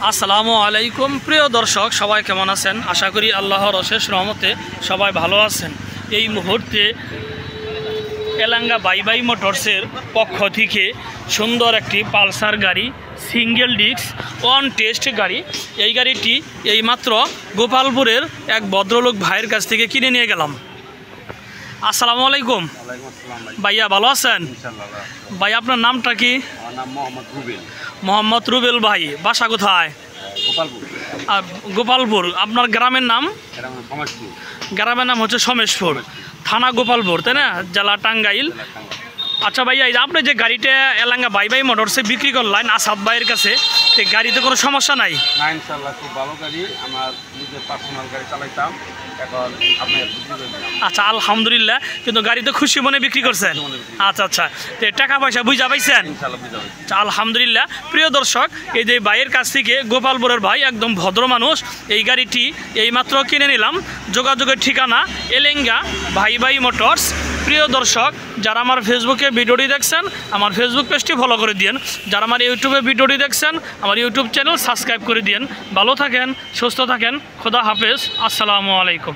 আসসালামু আলাইকুম প্রিয় দর্শক, সবাই কেমন আছেন? আশা করি আল্লাহর অশেষ রহমতে সবাই ভালো আছেন। এই মুহূর্তে এলাঙ্গা বাই বাই মোটরসের পক্ষ থেকে সুন্দর একটি পালসার গাড়ি, সিঙ্গেল ডিস্ক ওয়ান টেস্ট গাড়ি। এই গাড়িটি এইমাত্র গোপালপুরের এক ভদ্রলোক ভাইয়ের কাছ থেকে কিনে নিয়ে গেলাম। আসসালামু আলাইকুম ভাইয়া, ভালো আছেন? ভাই আপনার নামটা কি? মোহাম্মদ রুবেল ভাই, বাসা কোথায়? গোপালপুর। আপনার গ্রামের নাম? গ্রামের নাম হচ্ছে সমেশপুর, থানা গোপালপুর, তাই না? জেলা টাঙ্গাইল। আচ্ছা ভাইয়া, এই আপনি যে গাড়িটা এলাঙ্গা বাই বাই মোটরসে বিক্রি করলেন আসাদ ভাইয়ের কাছে, তো গাড়িতে কোনো সমস্যা নাই? না, ইনশাআল্লাহ খুব ভালো গাড়ি। আমার নিজের পার্সোনাল গাড়ি চালাইতাম, এখন আপনি বিক্রি করে দিলাম। আচ্ছা, আলহামদুলিল্লাহ। কিন্তু গাড়ি তো খুশি মনে বিক্রি করছেন? আচ্ছা আচ্ছা, তো টাকা পয়সা বুঝা পাইছেন? ইনশাআল্লাহ বুঝা পাইছি। আচ্ছা, আলহামদুলিল্লাহ। প্রিয় দর্শক, এই যে ভাইয়ের কাছ থেকে, গোপালপুরের ভাই একদম ভদ্র মানুষ, এই গাড়িটি এইমাত্র কিনে নিলাম। যোগাযোগের ঠিকানা এলাঙ্গা বাই বাই মোটরস। প্রিয় দর্শক, যারা আমার ফেসবুকে ভিডিওটি দেখছেন, আমার ফেসবুক পেজটি ফলো করে দিন। যারা আমার ইউটিউবে ভিডিওটি দেখছেন, আমার ইউটিউব চ্যানেল সাবস্ক্রাইব করে দিন। ভালো থাকেন, সুস্থ থাকেন, খোদা হাফেজ, আসসালামু আলাইকুম।